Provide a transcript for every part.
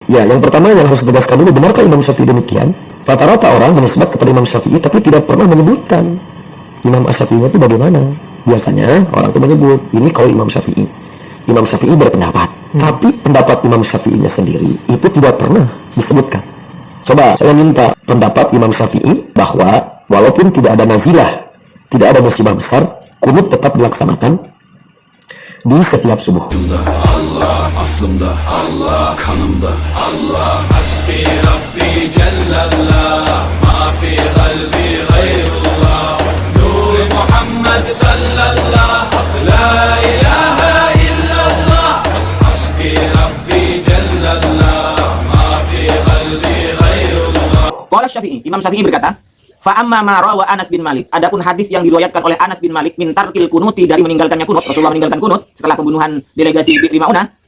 Ya, yang pertama yang harus ditegaskan dulu, benarkah Imam Syafi'i demikian? Rata-rata orang menisbat kepada Imam Syafi'i tapi tidak pernah menyebutkan Imam Syafi'i itu bagaimana. Biasanya orang itu menyebut ini kaul Imam Syafi'i. Imam Syafi'i berpendapat, tapi pendapat Imam Syafi'inya sendiri itu tidak pernah disebutkan. Coba saya minta pendapat Imam Syafi'i bahwa walaupun tidak ada nazilah, tidak ada musibah besar, kunut tetap dilaksanakan di setiap subuh. Allah, aslımda Allah, kanımda Allah, hasbi Rabbi Cellallah, ma fi qalbi gayrullah, nur Muhammad sallallahu, la ilaha illallah, hasbi Rabbi Cellallah, ma fi qalbi gayrullah. Qala Syafi'i, Imam Syafi'i berkata, fa amma ma rawa Anas bin Malik, adapun hadis yang diriwayatkan oleh Anas bin Malik min tarkil kunuti, dari meninggalkannya kunut, Rasulullah meninggalkan kunut setelah pembunuhan delegasi Bi'ri Ma'unah.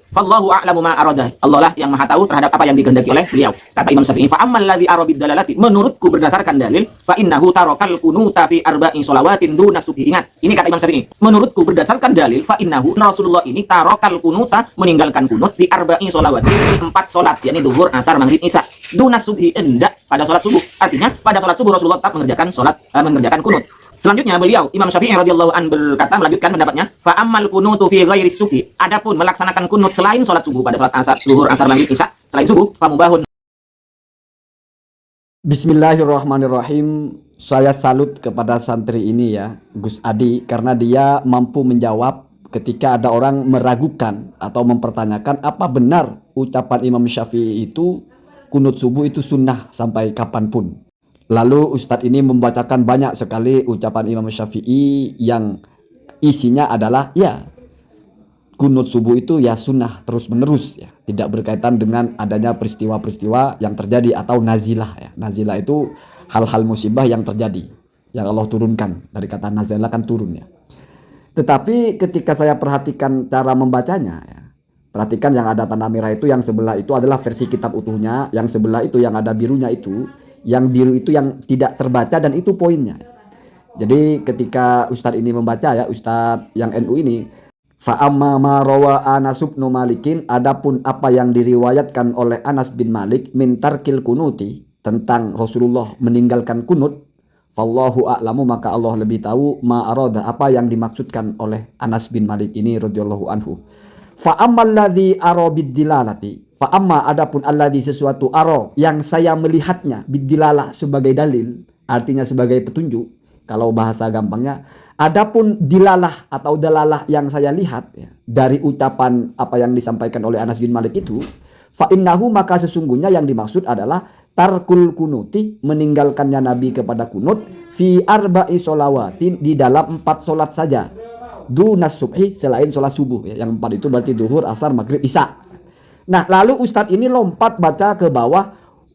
Fallahu a'lamu ma arada, Allah lah yang maha tahu terhadap apa yang dikehendaki oleh beliau. Kata Imam Syafi'i, fa ammal ladzi arabid dalalati, menurutku berdasarkan dalil, fa innahu tarakal kunuta fi arba'i shalawatin duna subhi. Ingat, ini kata Imam Syafi'i, menurutku berdasarkan dalil, fa innahu, Rasulullah ini tarakal kunuta, meninggalkan kunut di arba'i shalawatin, 4 salat, yakni zuhur, asar, maghrib, isya, duna subhi, enggak pada salat subuh. Artinya pada salat subuh Rasulullah tetap mengerjakan kunut. Selanjutnya beliau Imam Syafi'i radhiyallahu an berkata, melanjutkan pendapatnya, fa ammal kunutu fi ghairi subhi, adapun melaksanakan kunut selain salat subuh, pada salat asar, zuhur, asar, maghrib, isya, selain subuh, fa mubahun. Bismillahirrahmanirrahim. Saya salut kepada santri ini ya, Gus Adi, karena dia mampu menjawab ketika ada orang meragukan atau mempertanyakan apa benar ucapan Imam Syafi'i itu kunut subuh itu sunnah sampai kapanpun. Lalu Ustadz ini membacakan banyak sekali ucapan Imam Syafi'i yang isinya adalah ya kunut subuh itu ya sunnah terus menerus ya, tidak berkaitan dengan adanya peristiwa-peristiwa yang terjadi atau nazilah ya. Nazilah itu hal-hal musibah yang terjadi, yang Allah turunkan, dari kata nazilah kan turun ya. Tetapi ketika saya perhatikan cara membacanya ya, perhatikan yang ada tanda merah itu, yang sebelah itu adalah versi kitab utuhnya, yang sebelah itu yang ada birunya itu, yang biru itu yang tidak terbaca, dan itu poinnya. Jadi ketika Ustadz ini membaca ya, Ustadz yang NU ini, fa amma ma rawa Anas bin Malikin, adapun apa yang diriwayatkan oleh Anas bin Malik min tarkil kunuti, tentang Rasulullah meninggalkan kunut, fallahu a'lamu, maka Allah lebih tahu, ma arada, apa yang dimaksudkan oleh Anas bin Malik ini radhiyallahu anhu. Fa ammal ladzi ara bid-dilalati, fa amma adapun alladzi sesuatu aro yang saya melihatnya, bidilalah sebagai dalil, artinya sebagai petunjuk kalau bahasa gampangnya. Adapun dilalah atau dalalah yang saya lihat ya, dari ucapan apa yang disampaikan oleh Anas bin Malik itu, fa innahu, maka sesungguhnya yang dimaksud adalah tarkul kunuti, meninggalkannya Nabi kepada kunut, fi arba'i sholawatin, di dalam 4 solat saja, dunas subhi, selain sholat subuh ya. Yang 4 itu berarti duhur, asar, maghrib, isya. Nah lalu Ustadz ini lompat baca ke bawah,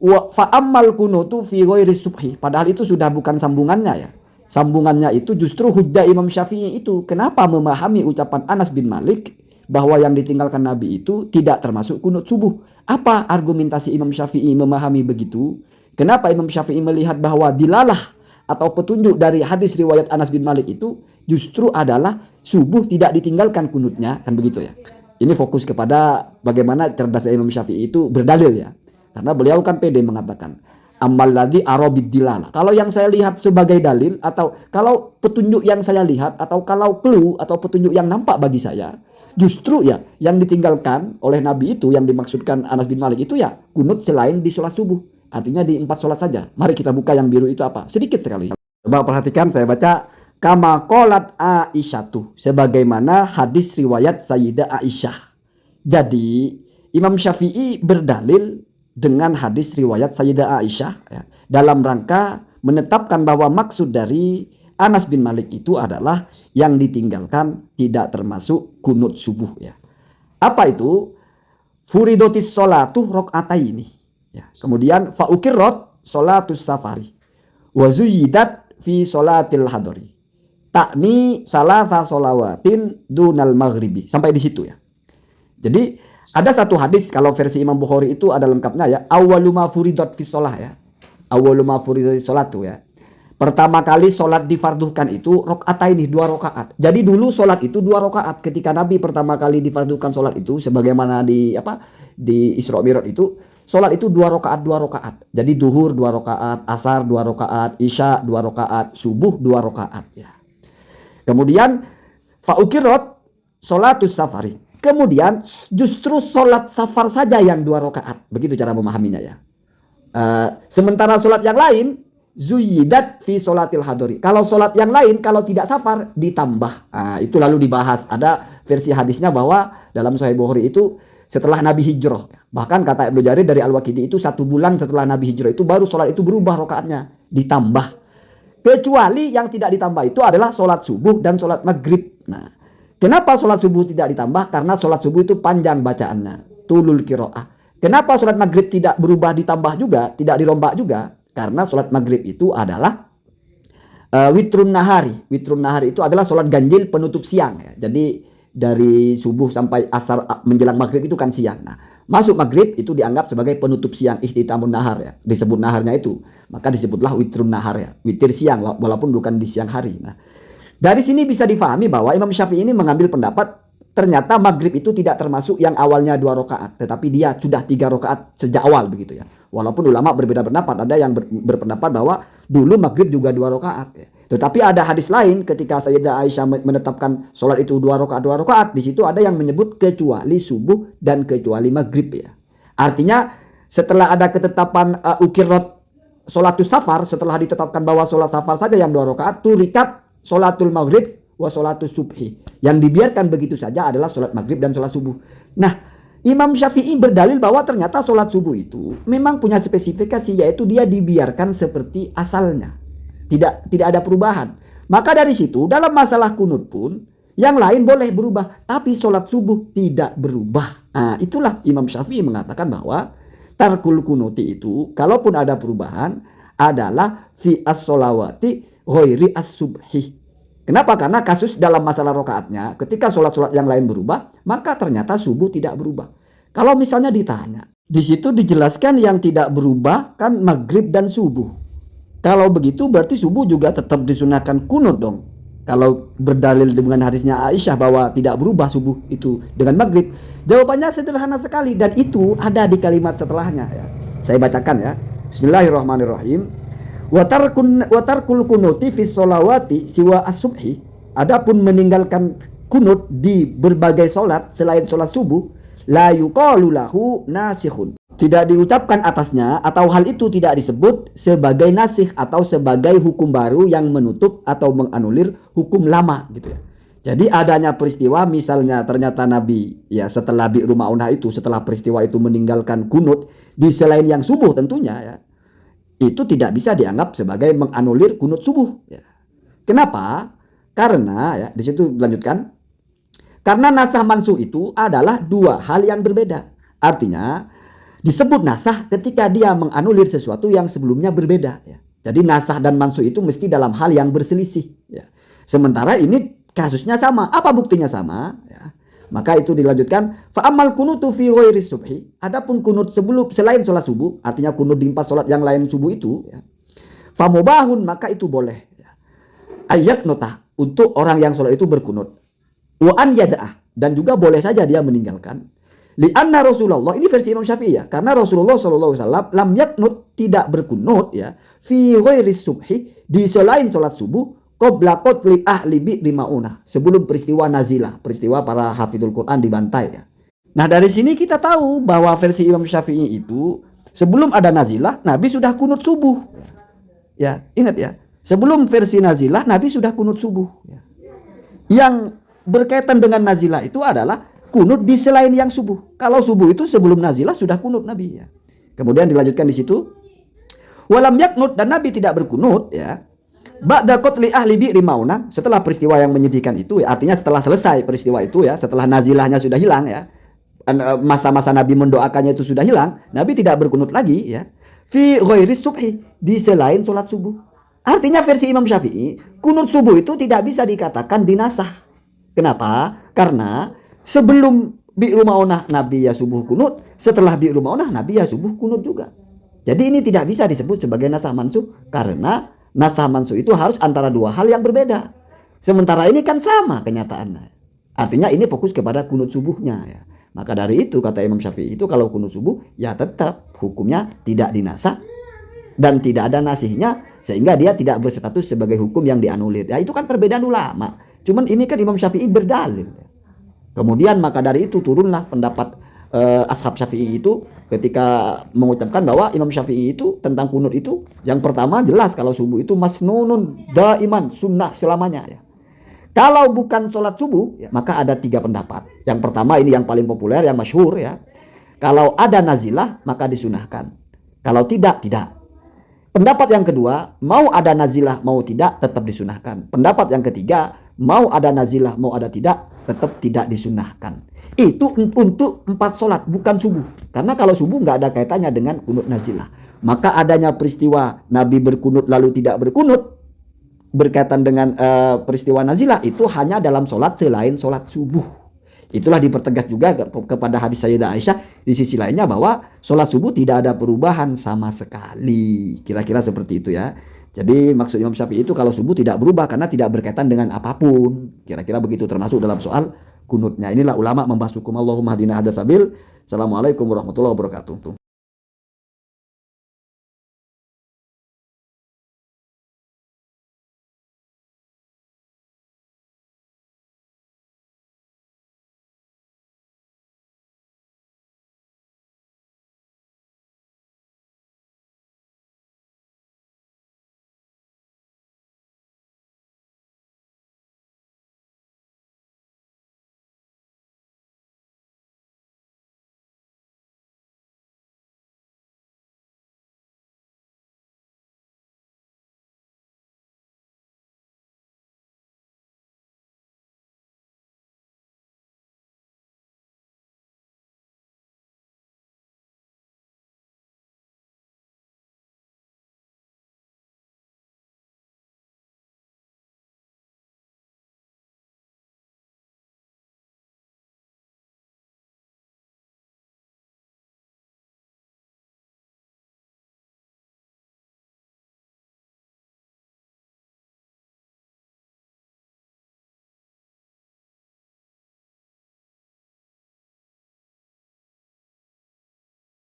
wa fa'ammal kunutu fi ghairi subhi, padahal itu sudah bukan sambungannya ya. Sambungannya itu justru hujjah Imam Syafi'i itu. Kenapa memahami ucapan Anas bin Malik bahwa yang ditinggalkan Nabi itu tidak termasuk kunut subuh? Apa argumentasi Imam Syafi'i memahami begitu? Kenapa Imam Syafi'i melihat bahwa dilalah atau petunjuk dari hadis riwayat Anas bin Malik itu justru adalah subuh tidak ditinggalkan kunutnya, kan begitu ya. Ini fokus kepada bagaimana cerdasnya Imam Syafi'i itu berdalil ya. Karena beliau kan pede mengatakan, ammal ladzi arabid dilalah, kalau yang saya lihat sebagai dalil, atau kalau petunjuk yang saya lihat, atau kalau clue atau petunjuk yang nampak bagi saya, justru ya yang ditinggalkan oleh Nabi itu, yang dimaksudkan Anas bin Malik itu ya kunut selain di sholat subuh, artinya di 4 sholat saja. Mari kita buka yang biru itu apa, sedikit sekali. Coba perhatikan, saya baca, kama qalat Aisyatu, sebagaimana hadis riwayat Sayyidah Aisyah. Jadi Imam Syafi'i berdalil dengan hadis riwayat Sayyidah Aisyah ya, dalam rangka menetapkan bahwa maksud dari Anas bin Malik itu adalah yang ditinggalkan tidak termasuk kunut subuh ya. Apa itu? Furidotis sholatu rok'ataini ya. Kemudian fa'ukirrot sholatus safari wa zuyidat fi sholatil hadori, takni salasa sholawatin dunal maghribi, sampai di situ ya. Jadi ada satu hadis, kalau versi Imam Bukhari itu ada lengkapnya ya, awwalu ma furidat fi sholah ya, awwalu ma furidat fi sholatu ya. Pertama kali sholat difardukan itu rokaataini, 2 rokaat. Jadi dulu sholat itu 2 rokaat. Ketika Nabi pertama kali difardukan sholat itu, sebagaimana di Isra Mi'raj itu, sholat itu 2 rokaat, 2 rokaat. Jadi duhur 2 rokaat, asar 2 rokaat, isya 2 rokaat, subuh 2 rokaat. Ya. Kemudian fa'ukirot sholatus safari. Kemudian justru sholat safar saja yang 2 rokaat. Begitu cara memahaminya ya. Sementara sholat yang lain zuyidat fi sholatil hadori. Kalau sholat yang lain kalau tidak safar ditambah. Itu lalu dibahas. Ada versi hadisnya bahwa dalam Sahih Bukhari itu setelah Nabi hijrah. Bahkan kata Ibnu Jarir dari Al-Waqidi itu 1 bulan setelah Nabi hijrah itu baru sholat itu berubah rokaatnya. Ditambah. Kecuali yang tidak ditambah itu adalah sholat subuh dan sholat maghrib. Nah, kenapa sholat subuh tidak ditambah? Karena sholat subuh itu panjang bacaannya. Tulul kiro'ah. Kenapa sholat maghrib tidak berubah ditambah juga? Tidak dirombak juga? Karena sholat maghrib itu adalah witrun nahari. Witrun nahari itu adalah sholat ganjil penutup siang. Ya. Jadi dari subuh sampai asar menjelang maghrib itu kan siang. Nah, masuk maghrib itu dianggap sebagai penutup siang, ihtitamun nahar ya. Disebut naharnya itu. Maka disebutlah witrun nahar ya. Witir siang walaupun bukan di siang hari. Nah, dari sini bisa difahami bahwa Imam Syafi'i ini mengambil pendapat ternyata maghrib itu tidak termasuk yang awalnya 2 rokaat, tetapi dia sudah 3 rokaat sejak awal begitu ya. Walaupun ulama berbeda pendapat, ada yang berpendapat bahwa dulu maghrib juga 2 rokaat. Ya. Tetapi ada hadis lain ketika Sayyidah Aisyah menetapkan sholat itu 2 rokaat, di situ ada yang menyebut kecuali subuh dan kecuali maghrib ya. Artinya setelah ada ketetapan ukirot sholatus safar, setelah ditetapkan bahwa sholat safar saja yang 2 rokaat, turikat sholatul maghrib wa sholatus subhi. Yang dibiarkan begitu saja adalah sholat maghrib dan sholat subuh. Nah, Imam Syafi'i berdalil bahwa ternyata sholat subuh itu memang punya spesifikasi, yaitu dia dibiarkan seperti asalnya. Tidak ada perubahan. Maka dari situ dalam masalah kunut pun yang lain boleh berubah, tapi sholat subuh tidak berubah. Nah, itulah Imam Syafi'i mengatakan bahwa tarkul kunuti itu kalaupun ada perubahan adalah fi as-sholawati ghairi as-subhi. Kenapa? Karena kasus dalam masalah rokaatnya ketika sholat-sholat yang lain berubah, maka ternyata subuh tidak berubah. Kalau misalnya ditanya, di situ dijelaskan yang tidak berubah kan maghrib dan subuh. Kalau begitu berarti subuh juga tetap disunahkan kunut dong. Kalau berdalil dengan hadisnya Aisyah bahwa tidak berubah subuh itu dengan maghrib. Jawabannya sederhana sekali dan itu ada di kalimat setelahnya ya. Saya bacakan ya. Bismillahirrahmanirrahim. Watarkul kunuti fi sholawati siwa as-subhi. Adapun meninggalkan kunut di berbagai sholat selain sholat subuh, la yuqalu lahu nasikhun. Tidak diucapkan atasnya atau hal itu tidak disebut sebagai nasikh atau sebagai hukum baru yang menutup atau menganulir hukum lama gitu ya. Jadi adanya peristiwa misalnya ternyata Nabi ya setelah Bi'ru Ma'unah itu, setelah peristiwa itu meninggalkan kunut di selain yang subuh tentunya ya. Itu tidak bisa dianggap sebagai menganulir kunut subuh. Ya. Kenapa? Karena ya di situ dilanjutkan. Karena nasah mansuh itu adalah 2 hal yang berbeda. Artinya disebut nasah ketika dia menganulir sesuatu yang sebelumnya berbeda. Ya. Jadi nasah dan mansuh itu mesti dalam hal yang berselisih. Ya. Sementara ini kasusnya sama. Apa buktinya sama? Ya. Maka itu dilanjutkan, fa amal kunutu fi ghairi subhi. Adapun kunut sebelum selain sholat subuh, artinya kunut di 4 sholat yang lain subuh itu, ya. Fa mubahun, maka itu boleh. Ya. Ayat nota untuk orang yang sholat itu berkunut. Wa an yada'ah, dan juga boleh saja dia meninggalkan. Li anna Rasulullah, ini versi Imam Syafi'i ya, karena Rasulullah SAW lam yaknut, tidak berkunut ya, fi ghairi subhi, di selain sholat subuh. Qabla qatli ahli Bi'ri Ma'unah, sebelum peristiwa Nazilah, peristiwa para hafidul Quran dibantai ya. Nah, dari sini kita tahu bahwa versi Imam Syafi'i itu sebelum ada Nazilah Nabi sudah kunut subuh. Ya, ingat ya. Sebelum versi Nazilah Nabi sudah kunut subuh ya. Yang berkaitan dengan Nazilah itu adalah kunut di selain yang subuh. Kalau subuh itu sebelum Nazilah sudah kunut Nabi ya. Kemudian dilanjutkan di situ. Walam yaknut, dan Nabi tidak berkunut ya. Ba'da qatli ahli Bi'ri Ma'unah, setelah peristiwa yang menyedihkan itu ya, artinya setelah selesai peristiwa itu ya, setelah nazilahnya sudah hilang ya, masa-masa Nabi mendoakannya itu sudah hilang, Nabi tidak berkunut lagi ya. Fi ghairi subhi, di selain sholat subuh. Artinya versi Imam Syafi'i, kunut subuh itu tidak bisa dikatakan dinasah. Kenapa? Karena sebelum Bi'ru Ma'unah Nabi ya subuh kunut, setelah Bi'ru Ma'unah Nabi ya subuh kunut juga. Jadi ini tidak bisa disebut sebagai nasah mansuh karena Nasakh mansuh itu harus antara dua hal yang berbeda. Sementara ini kan sama kenyataannya. Artinya ini fokus kepada kunut subuhnya ya. Maka dari itu kata Imam Syafi'i itu kalau kunut subuh ya tetap hukumnya tidak dinasakh dan tidak ada nasihnya, sehingga dia tidak berstatus sebagai hukum yang dianulir. Ya itu kan perbedaan ulama. Cuman ini kan Imam Syafi'i berdalil. Kemudian maka dari itu turunlah pendapat ashab Syafi'i itu ketika mengucapkan bahwa Imam Syafi'i itu tentang kunut itu yang pertama jelas kalau subuh itu masnunun daiman, sunnah selamanya ya. Kalau bukan sholat subuh ya, maka ada 3 pendapat. Yang pertama ini yang paling populer, yang masyhur ya. Kalau ada nazilah maka disunahkan. Kalau tidak, tidak. Pendapat yang kedua, mau ada nazilah mau tidak tetap disunahkan. Pendapat yang ketiga, mau ada nazilah mau ada tidak tetap tidak disunahkan. Itu untuk 4 sholat bukan subuh. Karena kalau subuh nggak ada kaitannya dengan kunut nazilah. Maka adanya peristiwa Nabi berkunut lalu tidak berkunut berkaitan dengan peristiwa nazilah itu hanya dalam sholat selain sholat subuh. Itulah dipertegas juga kepada hadis Sayyidah Aisyah di sisi lainnya bahwa sholat subuh tidak ada perubahan sama sekali. Kira-kira seperti itu ya. Jadi maksud Imam Syafi'i itu kalau subuh tidak berubah karena tidak berkaitan dengan apapun. Kira-kira begitu termasuk dalam soal kunutnya. Inilah ulama membahas hukum. Allahumma hadina hadasabil. Assalamualaikum warahmatullahi wabarakatuh.